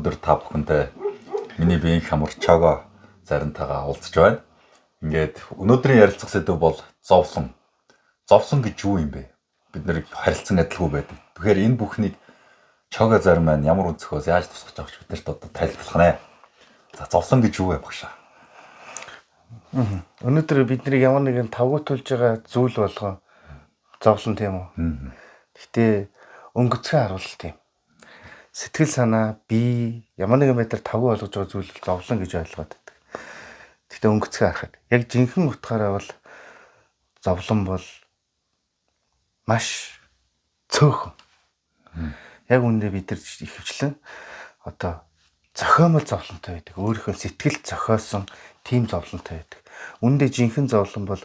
Өнөөдөр та бүхэндээ миний биеийн хамар чого заримтайгаа уулзж байна. Ингээд өнөөдрийн ярилцах сэдв бол зовлон. Зовлон гэж юу юм бэ? Бид нэр харилцан адилгүй байдаг. Тэгэхээр энэ бүхнийг чого зарим маань ямар өнцгөөс яаж тусгаж авч биднэрт одоо тайлбарлах нэ. За зовлон гэж юу вэ багшаа? Өнөөдөр бидний ямар нэгэн тавгуу тулж байгаа зүйл болгон зовлон тийм үү? Гэхдээ өнгөцгөө харуулт юм. Сэтгэл санаа, бие ямар нэгэн байдлаар тавгуу болгож байгаа зүйл зовлон гэж ойлгоод байдаг. Гэхдээ өнгөцгөө харахад яг жинхэнэ утгаараа бол зовлон бол маш цөөхөн. Яг үүндээ бид нар ихэвчлэн одоо зохиомол зовлонтой байдаг. Өөрийнхөө сэтгэл зохиосон тийм зовлонтой байдаг. Үүндээ жинхэнэ зовлон бол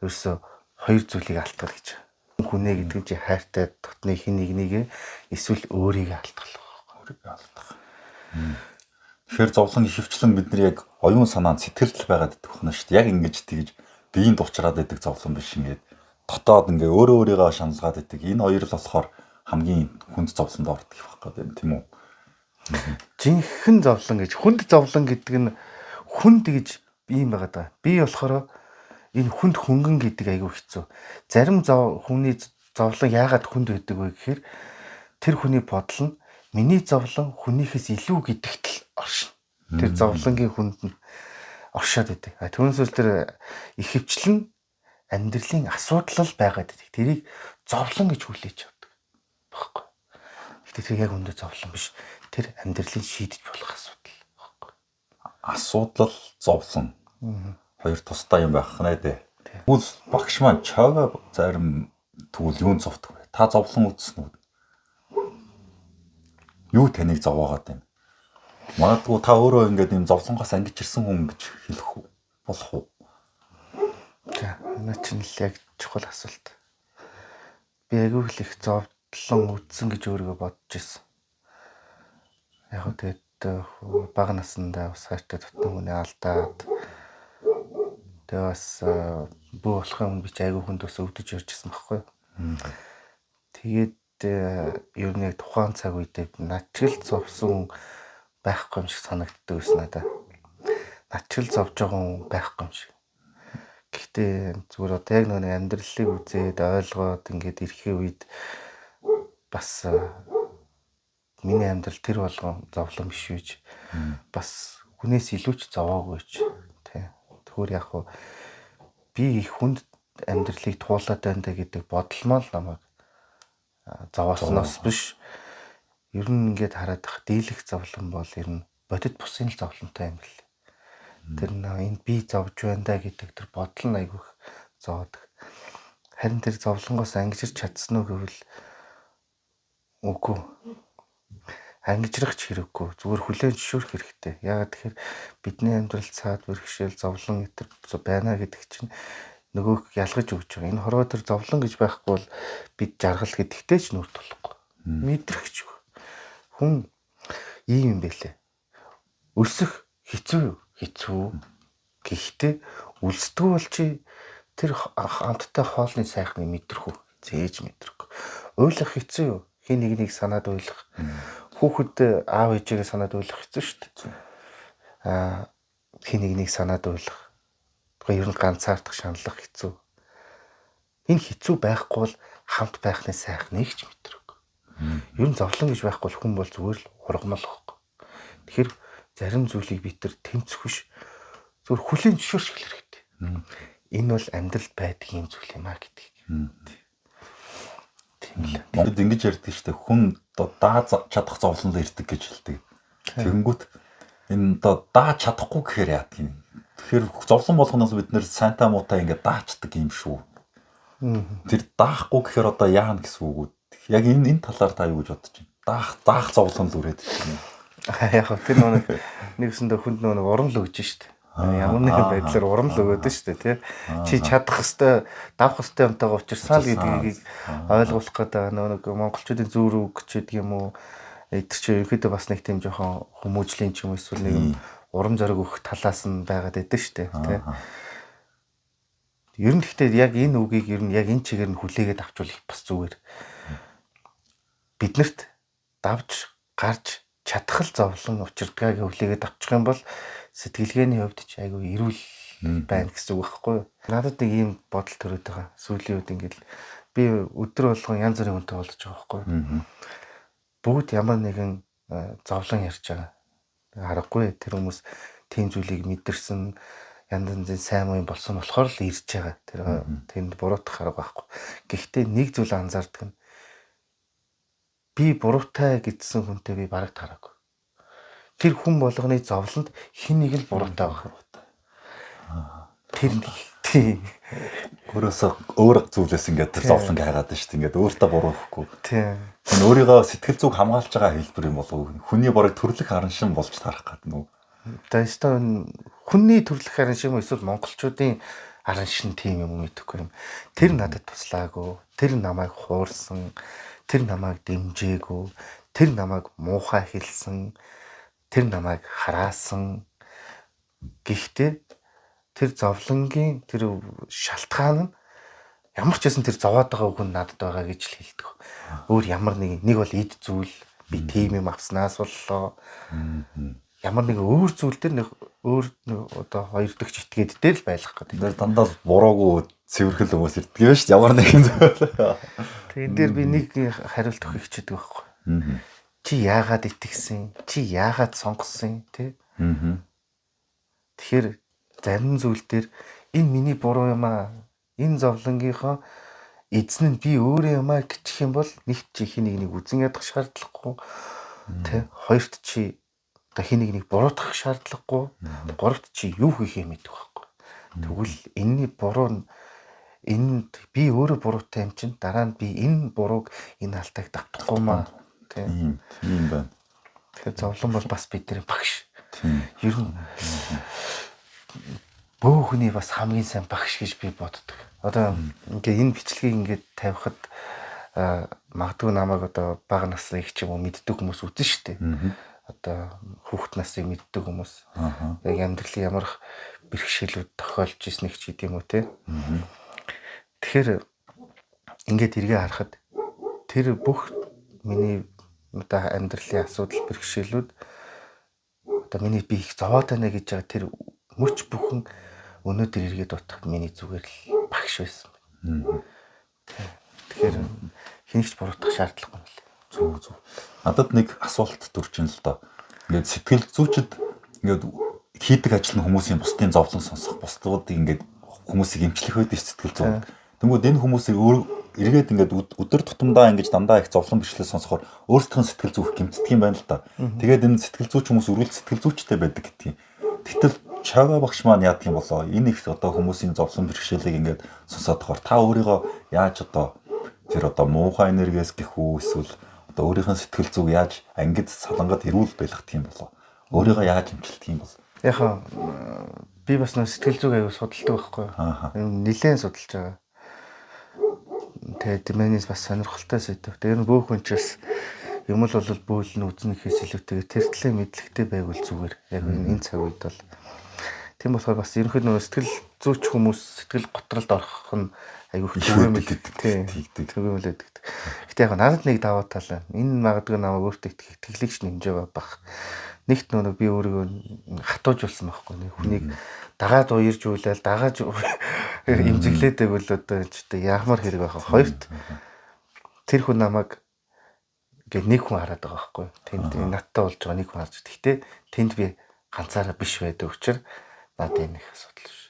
ерөөсөө хоёр зүйлийг алдах гэж. Хүнээ гэдэг нь чи хайртай дотны хин нэгнийг эсвэл өөрийгөө алдах. Өөрийгөө алдах. Тэгэхээр зовлон ихэвчлэн бидний яг оюун санаанд сэтгэл байгаад идэх байна шүү дээ. Яг ингэж тэгж биеинд уучраад идэх зовлон биш ингээд дотоод ингээ өөрөө өөрийгөө шаналгаад идэх. Энэ хоёр л болохоор хамгийн хүнд зовлонд ордог байхгүй гэдэг тийм үү? Жинхэнэ зовлон гэж хүнд зовлон гэдэг нь хүнд гэж юм байгаа да. Би болохоор энэ хүнд хөнгөн гэдэг айгүй хэцүү. Зарим хүний зовлон яагаад хүнд байдаг вэ гэхээр тэр хүний бодол нь миний зовлон хүнийхээс илүү гэдэгт л оршин. Тэр зовлонгийн хүнд нь оршоод байдаг. Түүнээс тэр ихэвчлэн амьдралын асуудал байгаад байдаг. Тэрийг зовлон гэж хүлээж авдаг. Баггүй. Гэтэ тэр яг өндөө зовлон биш. Тэр амьдралыг шийдэж болох асуудал. Баггүй. Асуудал, зовлон. Хоёр тусдаа юм байх нэ дээ. Тэгвэл багш маань чого зарим тэгвэл юунд зовдөг вэ? Та зовлон үзсэн үү? Юу таныг зовоогоод юм? Магадгүй та өөрөө ингээд юм зовлонгоос ангиж ирсэн хүн гэж хэлэх үү? Болох уу? За, энэ чинь л яг чухал асуулт. Би айгүй их зовлон үзсэн гэж өөрийгөө бодож ирсэн. Яг нь тэгээд бага наснда бас хайртай дотны хүнээ алдаад тэгээ бас бүү болохын би ч айгүй хүндөөс өвдөж ярьж ирсэн байхгүй юу. Тэгээд ер нь яг тухайн цаг үедээ начрал зовсон байхгүй юм шиг санагддаг байсан надад. Начрал зовж байгаа хүн байхгүй юм шиг. Гэхдээ зүгээр одоо яг нэг амьдралыг үзээд ойлгоод ингээд ирэхээ үед бас миний амьдрал тэр болгон зовлон биш үйж бас хүнээс илүү ч зовоогүй ч тий. Тэгвэр яг хуу би их хүнд амьдралыг туулаад байна гэдэг бодломоо л намайг зовоосноос биш. Ер нь ингээд хараад ах дийлэх зовлон бол ер нь бодит бусын л зовлонтой юм бэл. Тэр энэ би зовж байна да гэдэг тэр бодол нь айгүйх зовоодаг. Харин тэр зовлонгоос ангижирч чадсан уу гэвэл үгүй. Ангижрах ч хэрэггүй. Зүгээр хүлээн зөвшөөрөх хэрэгтэй. Яагаад тэгэхээр бидний амьдрал цаад бэрхшээл зовлон гэтэр байна гэдэг чинь нөгөөх ялгаж өгч байгаа. Энэ хорвоо тэр зовлон гэж байхгүй бол бид жаргал гэдэгтэй ч нүрт болохгүй. Мэдрэх ч хүн ийм юм бэлээ. Өсөх хэцүү юу? Хэцүү. Гэхдээ үлсдэг бол чи тэр хамттай хоолны сайхныг мэдрэх үү? Зээж мэдрэхгүй. Ойлгох хэцүү юу? Хин нэгнийг санаад ойлгох. Хүүхэд аав ээжигээ санаад ойлгох хэцүү шүү дээ. Хин нэгнийг санаад ойлгох. Тэгэхээр ер нь ганцаардах шаналлах хэцүү. Энэ хэцүү байхгүй бол хамт байхны сайхныг ч мэдрэхгүй. Ер нь зовлон гэж байхгүй бол хүн бол зүгээр л ургамал واخгүй. Тэгэхээр зарим зүйлийг бид нар тэнцвэш зүгээр хүлээн зөвшөөрч хэлэх хэрэгтэй. Энэ бол амьдралд байдаг юм зүйл юм а гэдэг. Тийм л. Монгод ингэж ярьдаг шүү дээ. Хүн одоо дааж чадах зовлонлоо ирдэг гэж хэлдэг. Тэгэнгүүт энэ одоо дааж чадахгүй гэхээр яадаг юм. Тэгэхээр зовлон болгоноос бид нэр сайнтаа муутай ингээд даачдаг юм шүү. Тэр даахгүй гэхээр одоо яана гэсэн үг үү? Яг энэ талаар та юу гэж бодож байна? Даах зовлон л үрээд байна. Яг тэр нэгсэндээ хүнд урам л өгж штэ. Ямар нэгэн байдлаар урам л өгöd штэ тий. Чи чадах хэвээр давах хэвээр юмтайгаа учирсаа л гэдгийг ойлгуулах гэдэг нэг монголчуудын зүүр үг ч гэдэг юм уу. Эд чи ерөөдөө бас нэг тийм жоохон хүмүүжлийн ч юм эсвэл нэг урам зориг өгөх талаас нь байгаад байдаг штэ тий. Ер нь гэхдээ яг энэ үгийг ер нь яг энэ чигээр нь хүлээгээд авчвал их бас зүгээр. Биднэрт давж гарч чадхал зовлон учирдгааг хүлээгээд авчих юм бол сэтгэлгээний хувьд ч айгүй эрүүл байна гэсэн үг байхгүй юу? Надад нэг ийм бодол төрөд байгаа. Сүүлийн үед ингээд би өдөр болгон янз бүрийн хүнтэй уулзж байгаа байхгүй юу? Бүгд ямар нэгэн зовлон ярьж байгаа. Аргагүй тэр хүмүүс тийм зүйлийг мэдэрсэн янз бүрийн сайн муу болсон болохоор л ирж байгаа. Тэр тэнд буруутах арга байхгүй. Гэхдээ нэг зүйл анзаардаг нь би буруутай гэдсэн хүнтэй би бараг тараагүй. Тэр хүн болгоны зовлонд хин нэг л буруутай байх. Тэр тийм өөр зүйлээс ингээд тэр зовлон хайгаад байна шүү дээ. Ингээд өөртөө буруу ихгүй. тийм. Энэ өөрийгөө сэтгэл зүг хамгаалж байгаа хэлбэр юм болов уу? Хүний бараг төрлөх харан шин болж тарах гэдэг нь. Тэстэн хүний төрлөх харин шим эсвэл монголчуудын харин шин тийм юм мэдэхгүй юм. Тэр надад туслаагүй. Тэр намайг хуурсан. Тэр намайг дэмжээгүй. Тэр намайг муухай хэлсэн. Тэр намайг хараасан. Гэхдээ тэр зовлонгийн тэр шалтгаан нь ямар ч байсан тэр зовоод байгаа хүн надад байгаа гэж л хэлдэг. Өөр ямар нэг бол эд зүйл би тийм юм авснаас боллоо. Ямар нэг өөр зүйл дээр нэг өөр одоо хоёр дахь итгээд дээр л байх гэдэг. Тэр дандаа буруугүй цэвэрхэл хүмүүс ирдэг юм шүү дээ. Ямар нэгэн зүйл. Тэгээд дээр би нэг хариулт өгөх хичээдэг байхгүй. Чи яагаад итгэсэн? Чи яагаад сонгосон тий? Тэгэхээр зарим зүйл дээр энэ миний буруу юм аа. Энэ зовлонгийнхоо эзэн нь би өөрөө юм аа гिचх юм бол нэгт чи хин нэг үзэн ядах шаардлагагүй. Тэ хоёрт чи одоо хин нэг буруутгах шаардлагагүй. Гуравт чи юу хийхээ мэдэх байхгүй. Тэгвэл энэний буруу нь энэ би өөрөө буруутай юм чинь дараа нь би энэ бурууг энэ алтайг давтахгүй маа. Тийм байна. Тэгэхээр зовлон бол бас бидний багш. Ер нь бөө хүний бас хамгийн сайн багш гэж би боддог. Одоо ингээ энэ бичлэгийг ингээд тавихад магадгүй намайг одоо бага насны их ч юм уу мэддэг хүмүүс үзэн штэ. Одоо хүүхэд насыг мэддэг хүмүүс. Яг амьдралын ямар бэрхшээлүүд тохиолж ирснийг ч гэдэм үү те. Тэгэхээр ингээд эргээ харахад тэр бүх миний одоо амьдралын асуудал бэрхшээлүүд одоо миний би их зовоод байна гэж байгаа тэр мөч бүхэн өнөөдөр эргээд утгад миний зүгээр л багш байсан. Тэгэхээр хинэгч буруутгах шаардлагагүй юм л. Зөв. Надад нэг асуулт төрж ин л доо. Ингээд сэтгэл зүйчд ингээд хийдэг ажил нь хүмүүсийн бусдын зовлон сонсох, бусдуудыг ингээд хүмүүсийг эмчлэх байдаг сэтгэл зүйн. Тэнгүүд энэ хүмүүсийг эргээд ингээд өдөр тутамдаа ингэж дандаа их зовлон бичлэл сонсохоор өөрсдөө сэтгэл зүйх гэмтдэг юм байна л да. Тэгээд энэ сэтгэл зүйч хүмүүс үргэлж сэтгэл зүйчтэй байдаг гэдгийг. Тэгтэл чага багш маань яадаг юм болоо энэ их одоо хүмүүсийн зовлон бэрхшээлийг ингээд сонсоод тохоор та өөрийгөө яаж одоо тэр одоо муухай энергиэс гэх үү эсвэл одоо өөрийнхөө сэтгэл зүг яаж ангид салангад эрүүл байлгах юм болоо өөрийгөө яаж эмчилдэг юм бол яхаа би бас нэг сэтгэл зүг аягүй судалдаг байхгүй юу нэлээд судалж байгаа тэгээд мэнийс бас сонирхолтой сэдв тэр нь бөөх хүн ч бас юм л бол бөөлн үзнэхээс илүүтэйгээр тэр төлөө мэдлэгтэй байвал зүгээр яг энэ цаг үед бол тийм болохоор бас ерөнхийдөө нөгөө сэтгэл зүйч хүмүүс сэтгэл готролд орох нь айгүй хөвгөмөл тэгдэг. Гэтэ яг надад нэг даваа тал байна. Энэ магадгүй намайг өөртөө итгэлэгч нэмж байгаа бах. Нэгт нөгөө би өөрийгөө хатуужулсан байхгүй нэг хүнийг дагаад уяржуулаад дагааж имзэглээдэг бол одоо яамар хэрэг байх. Хоёрт тэр хүн намайг ингээд нэг хүн хараад байгаа байхгүй. Тэнд надтай болж байгаа нэг хүн харж. Гэхдээ тэнд би ганцаараа биш байдаг учраас надад энэ их асуудал биш.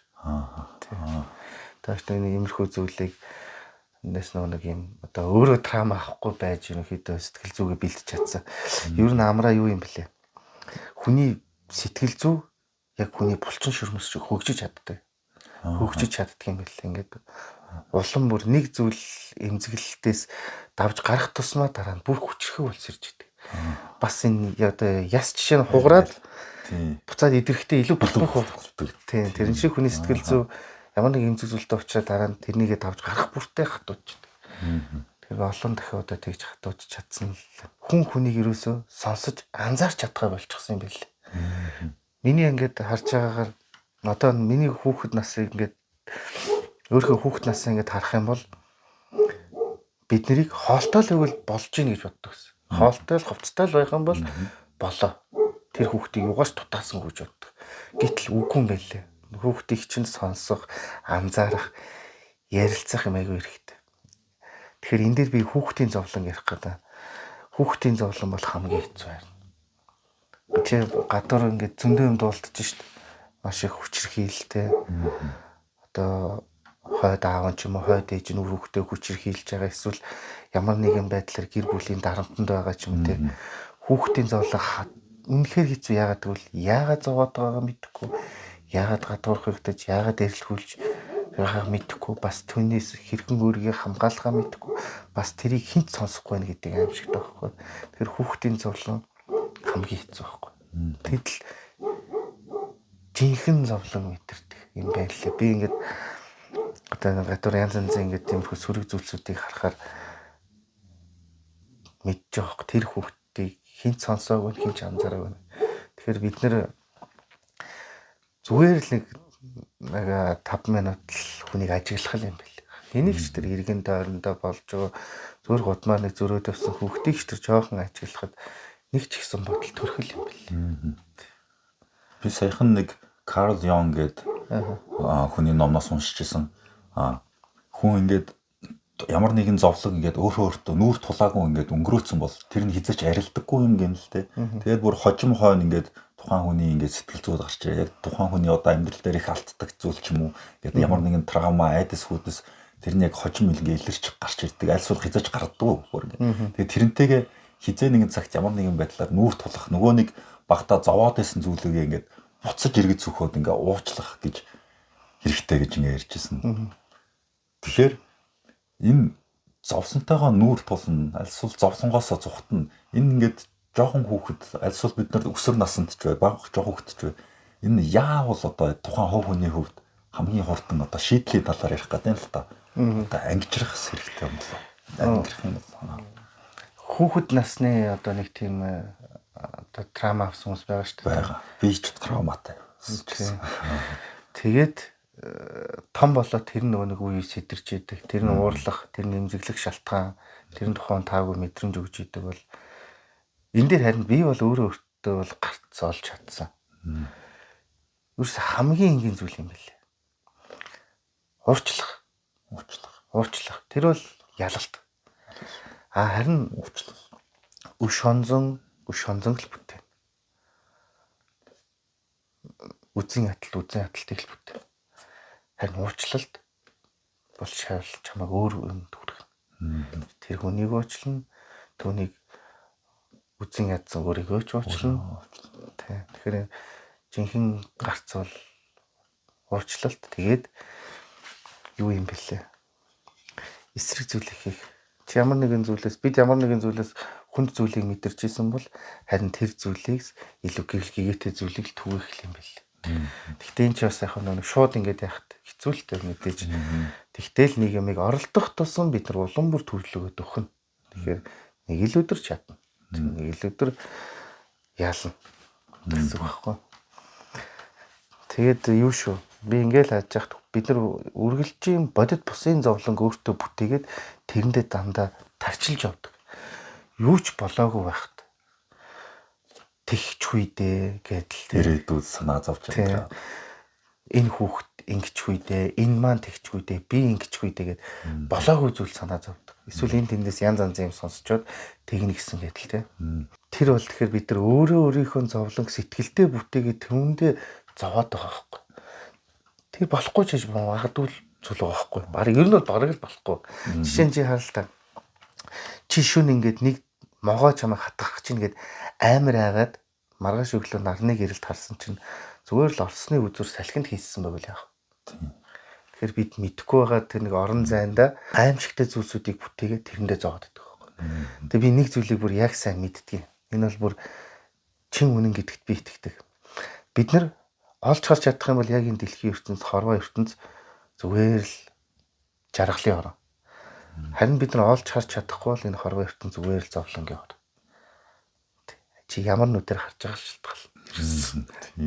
Тэгэхээр нэг иймэрхүү зүйлийг нэс нэг юм одоо өөрөө трама авахгүй байж ерөнхийдөө сэтгэл зүгээ бэлдэж чадсан. Ер нь амраа юу юм бэлээ? Хүний сэтгэл зүй яг хүний булчин шөрмөс шиг хөгжиж чаддаг. Хөгжиж чаддаг юм бэлээ. Ингээд улам бүр нэг зүйл эмзэглэлтээс давж гарах тусмаа дараа нь бүр хүчрхэг болж ирж идэг. Бас энэ одоо яс жишээ нь хугараад буцаад идэрэхтэй илүү болох уу? Тийм, тэрэн шиг хүний сэтгэл зүй ямар нэг эмзэг зүйлтэй уучраад дараа нь тэрнийгээ давж гарах бүртээ хатуучдаг. Тэр олон дахиудаа тэгж хатууч чадсан л хүн хүнийг ерөөсөө сонсож анзаарч чадхаа болчихсон юм байл. Миний ингээд харж байгаагаар одоо миний хүүхэд насыг ингээд өөрийнхөө хүүхэд насаа ингээд харах юм бол бид нарыг хоолтой л өгөл болж гин гэж боддог гэсэн. Хоолтой л хувцтай л байх юм бол болоо. Тэр хүүхдийг югаас тутаасан гэж боддог. Гэтэл үгүй юм байлээ. Хүүхдийг чинь сонсох, анзаарах, ярилцах юм айгүй хэрэгтэй. Тэгэхээр энэ дээр би хүүхдийн зовлон ярих гэдэг. Хүүхдийн зовлон бол хамгийн хэцүү байна. Чи гадуур ингээд зөндөө юм дуулдаж шít. Маш их хүчирхийлэлтэй. Одоо хойд аав ч юм уу хойд ээж нь хүүхдээ хүчирхийлж байгаа эсвэл ямар нэгэн байдлаар гэр бүлийн дарамтанд байгаа ч юм уу те. Хүүхдийн зовлон үнэхээр хэцүү. Яагаад гэвэл яагаад зовоод байгаагаа мэдэхгүй, яагаад гадуурх хэрэгтэж, яагаад эрэлхүүлж байгааг мэдэхгүй, бас түүнээс хэрхэн өөрийгөө хамгаалахаа мэдэхгүй, бас тэрийг хинт сонсохгүй байх гэдэг аимшигтай байхгүй. Тэгэхээр хүүхдийн зовлон хамгийн хэцүү байхгүй. Тэгэл жинхэнэ зовлон мэдэрдэг юм байна лээ. Би ингээд одоо гадуур янз янзын ингээд тиймэрхүү сөрөг зүйлсүүдийг харахаар мэдж байгаа хөөх. Тэр хүүхдийг хинт сонсоогүй, хинч анзаараагүй. Тэгэхээр бид нэр зүгээр л нэг 5 минут л хүнийг ажиглах юм байна. Энийг ч тэр иргэн дойрондоо болж байгаа зүгээр гудмаар нэг зөрөөд авсан хүүхдийг ч тэр жоохон ажиглахад нэг ч ихсэн бодол төрхөл юм байна. Би саяхан нэг Карл Юнг гэдэг хүний номноос уншижсэн. Хүн ингээд ямар нэгэн зовлон ингээд өөртөө нүүр тулаагүй ингээд өнгөрөөцсөн бол тэр нь хизэж арилдаггүй юм гэнэ л те. Тэгээд бүр хожим хойно ингээд тухайн хүний ингээд сэтгэл зүйд гарч ирээ. Яг тухайн хүний одоо амьдрал дээр их алддаг зүйл ч юм уу. Ингээд ямар нэгэн травма, айдас хүйдэс тэрний яг хожим ингээд илэрч гарч ирдэг. Альсвал хизэж гардаггүй бүр ингээд. Тэгээд тэрнтэйгээ хизээ нэгэн цагт ямар нэгэн байдлаар нүүр тулах нөгөө нэг багтаа зовоод байсан зүйлээ ингээд буцаж эргэж зөвхөд ингээд уучлах гэж хэрэгтэй гэж ингээд ярьжсэн. Тэгэхээр энэ зовсонтойгоо нүүр тулна, альсвал зовсонгоосоо зүхтэн. Энэ ингээд жоохон хүүхэд альсвал бид нар өсвөр наснд ч бай, бага жоохон хүүхэд ч бай. Энэ яавал одоо тухайн хувь хүний хувьд хамгийн хурдан одоо шийдлийн талаар ярих гэдэг юм л та. Одоо ангижрах хэрэгтэй юм болоо. Ангижрах юм болоо. Хүүхэд насны одоо нэг тийм одоо трама авсан хүмүүс байгаа шүү дээ. Бага. Би ч травматай. Тэгээд том болоод тэр нөгөө нэг үе сэтэрч идэг. Тэр нь уурлах, тэр нь эмзэглэх шалтгаан, тэр нь тухайн таагүй мэдрэмж өгч идэг бол энэ дээр харин би бол өөртөө бол гарц олж чадсан. Юус хамгийн энгийн зүйл юм байлээ. Уурчлах. Тэр бол ялалт. Харин үш хонзон л бүтээн. Үзэн аталтыг л бүтээн. Харин уучлалт бол чамайг өөр юмд хүргэх. Тэр хүнийг уучлна, түүнийг үзэн ядсан өөрийгөө ч уучлна. Тэгэхээр жинхэнэ гарц бол уучлалт. Тэгээд юу юм бэлээ? Эсрэг зүйл хийх. Бид ямар нэгэн зүйлээс хүнд зүйлийг мэдэрч исэн бол харин тэр зүйлээс илүү гэгээтэй зүйлийг л түгээх юм бэл. Тэгтээ энэ ч бас яг нэг шууд ингэж яхад хэцүү л дээ мэдээж. Тэгтэл нэг юмыг оролдох тусам бид нар улам бүр төвлөгөөд өгнө. Тэгэхээр нэг л өдөр чадна. Нэг л өдөр яална. гэсэн үг байхгүй. Тэгээд юу шүү? Би ингээл хааж яхад бид нар үргэлжийн бодит бусын зовлонг өөртөө бүтээгээд тэрэндээ дандаа тарчилж явдаг. Юу ч болоогүй байхад тэгч үедээ гэдэл ирээдүйд санаа зовж байгаа. Энэ хүүхэд ингэч үедээ, энэ маань тэгч үедээ, би ингэч үедээ гэд болоогүй зүйл санаа зовдөг. Эсвэл энэ тэндээс янз янзын юм сонсчоод тэгнэ гэсэн гэдэл те. Тэр бол тэгэхээр бид нар өөрийнхөө зовлонг сэтгэлдээ бүтээгээд түүндээ зовоод байгаа байхгүй. Тэр болохгүй ч гэж магадгүй зүйл байгаа байхгүй. Бараг ер нь бол бараг л болохгүй. Жишээ нь чи хараа л та. Чи шүн ингээд нэг могоо чамайг хатгах чинь гээд амар айгаад маргааш өглөө нарны гэрэлд харсан чинь зүгээр л орсны үзүр салхинд хийсэн байвал яах. Тэгэхээр бид мэдэхгүй байгаа тэр нэг орон зайнда аимшигтай зүйлсүүдийг бүтээгээд тэрэндээ зовоод байдаг байхгүй. Тэгээ би нэг зүйлийг бүр яг сайн мэддэг. Энэ бол бүр чин үнэн гэдэгт би итгэдэг. Бид нар олж харж чадах юм бол яг энэ дэлхийн ертөнц, хорвоо ертөнц зүгээр л жаргалын орон. Харин бид нар олж харж чадахгүй бол энэ хорвоо ертөнц зүгээр л зовлонгийн орон. Чи ямар нүдээр харж байгаа шалтгаал.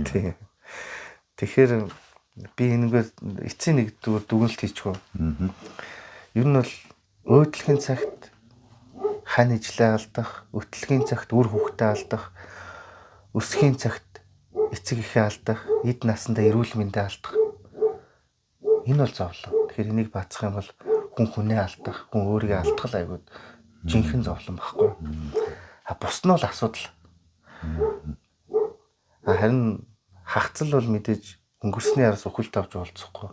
Тийм. Тэгэхээр би энэгээр эцсийн нэг дүгнэлт хийчихв. Ер нь бол өөдлөгийн цагт хань ижлээ алдах, өтлөгийн цагт үр хүүхдээ алдах, өсөхийн цагт эцэг эхээ алдах, эд насандаа эрүүл мэндэ алдах. Энэ бол зовлон. Тэгэхээр энийг бацах юм бол хүн хүнээ алдах, хүн өөрийгөө алдах л айгууд жинхэнэ зовлон баггүй. Бус нь бол асуудал. Харин хагцал бол мэдээж өнгөрсний араас үхэлд авч уулзахгүй.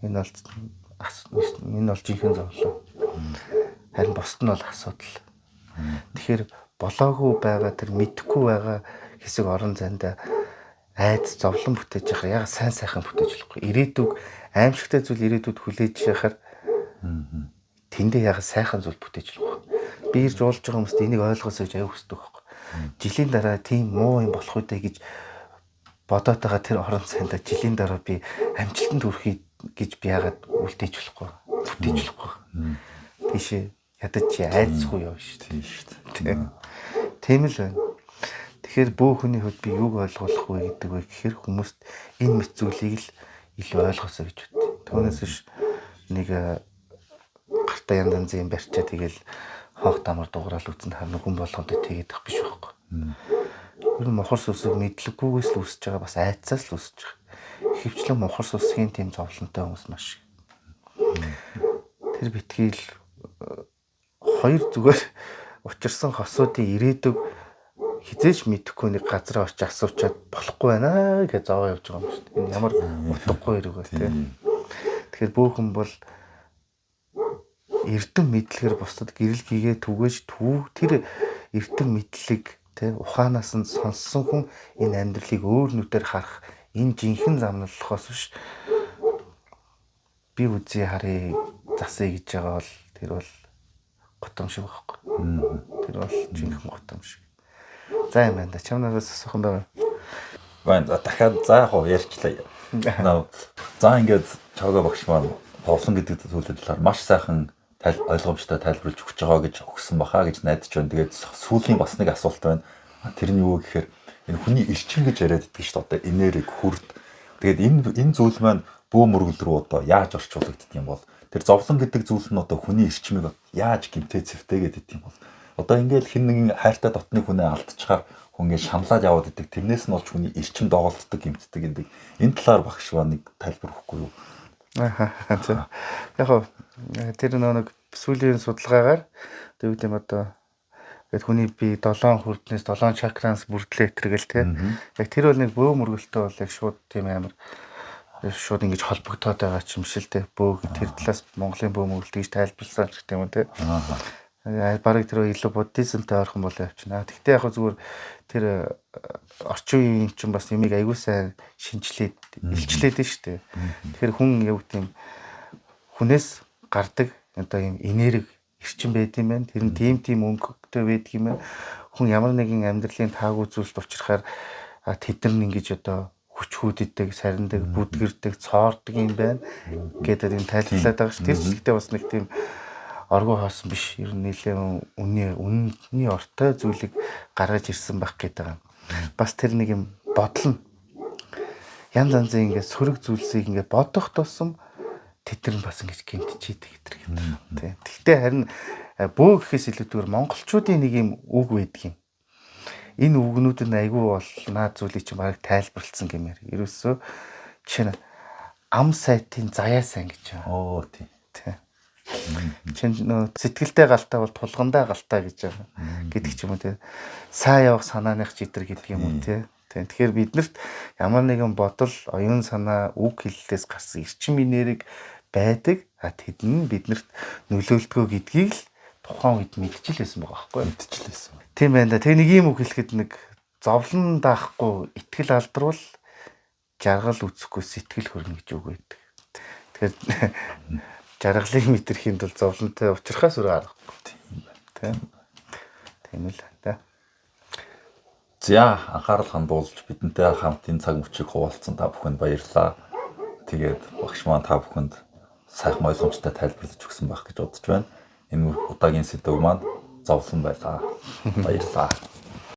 Энэ бол жинхэнэ зовлон. Харин бусд нь бол асуудал. Тэгэхээр болоогүй байгаа тэр мэдэхгүй байгаа хэсэг орон зайд айц зовлон бүтээж яхаа яг сайн сайхан бүтээж болохгүй. Ирээдүг аимшигтай зүйл ирээдүйд хүлээж яхаар тэндээ яг сайхан зүйл бүтээж болох. Би ирж уулж байгаа хүмүүст энийг ойлгосоо гэж аяг хүсдэг байхгүй. Жилийн дараа тийм муу юм болох үедээ гэж бодоод байгаа тэр орон зайд жилийн дараа би амжилтанд хүрэхий гэж би яагаад үлдээж болохгүй, бүтээж болохгүй. Тийшээ ядаж айцгүй явна шүү дээ. Тийм л байна. Тэгэхээр бөө хүний хувьд би юуг ойлгох вэ гэдэг вэ гэхээр хүмүүст энэ мэт зүйлийг л илүү ойлгосоо гэж боддог. Түүнээс биш нэг гартаа янз янзын барьчаа тэгэл хоог тамар дуграал үзэн харна хүн болгонд тэгээд ах биш байхгүй. Ер нь мохор сүсэг мэдлэггүйгээс л үсэж байгаа бас айцаас л үсэж байгаа. Хөвчлэн мохор сүсгийн тийм зовлонтой хүмүүс маш. Тэр битгийл хоёр зүгээр учирсан хосуудын ирээдүг хизээч мэдэхгүй нэг газар очиж асуучаад болохгүй байна гэж зовоо явж байгаа юм шүү дээ. Энэ ямар утгагүй хэрэг вэ те. Тэгэхээр бөөхөн бол эрдэм мэдлэгээр бусдад гэрэл гээгээ түгээж тэр эрдэм мэдлэг те ухаанаас нь сонссон хүн энэ амьдралыг өөр нүдээр харах энэ жинхэнэ замналлахоос биш би үзье харъя засъя гэж байгаа бол тэр бол готомшиг байхгүй. Тэр бол жинхэнэ готомшиг. За юм байна да. Чамнаас асуух юм байна. Байна. Дахиад за яг ярьчлаа. За ингээд чавга багш маань зовлон гэдэг зүйлээр талаар маш сайхан ойлгомжтой тайлбарлаж өгч байгаа гэж өгсөн баха гэж найдаж байна. Тэгээд сүүлийн бас нэг асуулт байна. Тэр нь юу гэхээр энэ хүний эрчим гэж яриад байдаг шүү дээ. Одоо энерги, хүрд. Тэгээд энэ зүйл маань бөө мөргөл рүү одоо яаж орчуулагддаг юм бол тэр зовлон гэдэг зүйл нь одоо хүний эрчмийг яаж гимтээ цэвтэйгээд идэв юм бол одоо ингээд хэн нэгэн хайртай дотны хүнээ алдчихаар хүн ингээд шаналаад яваад идэг. Тэрнээс нь болж хүний эрчим доголддог, гимтдэг гэдэг. Энэ талаар багш ба нэг тайлбар өгөхгүй юу? Яг тэр нэг сүүлийн судалгаагаар тэг үгүй юм одоо гээд хүний бие 7 хүрднээс 7 чакранс бүрдлээ гэтэргээл те. Яг тэр бол нэг бөө мөргөлтөө бол яг шууд тийм амар шууд ингэж холбогдоод байгаа ч юм шил те. Бөө тэр талаас Монголын бөө мөргөлт гэж тайлбарласан ч гэдэг юм те. Бараг тэр илүү буддизмтай ойрхон бол явчихна. Гэхдээ яг зүгээр тэр орчин үеийн чинь бас юмыг аягүй сайн шинжилээд илчлээд нь шүү дээ. Тэгэхээр хүн яг тийм хүнээс гардаг одоо юм энерги эрчим байд юм байна. Тэр нь тийм өнгөтэй байдаг юм байна. Хүн ямар нэгэн амьдралын таагүй зүйлд учрахаар тэд нар ингэж одоо хүч хүүддэг, сарндаг, бүдгэрдэг, цоордог юм байна гэдэг энэ тайлбарлаад байгаа ш. Тэр зэгтээ бас нэг тийм оргуу хоосон биш. Ер нь нэлээд үнний ортой зүйлийг гаргаж ирсэн байх гэдэг юм. Бас тэр нэг юм бодол нь янз янзын ингээд сөрөг зүйлсийг ингээд бодох тусам тэд нар бас ингэж гинтчихэд гэдэг юм. Тийм. Гэхдээ харин бөө гэхээс илүүтэйгээр монголчуудын нэг юм үг байдаг юм. Энэ үгнүүд нь айгүй бол наад зүйлийг чинь бараг тайлбарлсан гэмээр. Ерөөсөө жишээ нь ам сайтын заяа сайн гэж байна. Оо тийм. Чин сэтгэлдээ галтаа бол тулгандаа галтаа гэж байгаа гэдэг ч юм уу те. Сайн явах санааных чидэр гэдэг юм уу те. Тэгэхээр биднэрт ямар нэгэн бодол, оюун санаа, үг хэллээс гарсан эрчим энерги байдаг. Тэд нь биднэрт нөлөөлдгөө гэдгийг л тухайн үед мэдчихлээсэн байгаа байхгүй юу? Мэдчихлээсэн. Тийм байна да. Тэгээ нэг юм үг хэлэхэд нэг зовлон даахгүй итгэл алдарвал жаргал үүсэхгүй сэтгэл хөрнө гэж үг байдаг. Тэгэхээр жаргалыг мэдрэхийн тулд зовлонтой уулзрахаас өөр аргагүй. Тийм. Тийм л да. За анхаарал хандуулж бидэнтэй хамт энэ цаг мөчийг хуваалцсан та бүхэнд баярлалаа. Тэгээд багш маань та бүхэнд сайхан ойлгомжтой тайлбарлаж өгсөн байх гэж бодож байна. Энэ удаагийн сэдв маань зовлон байлаа. Баярлалаа.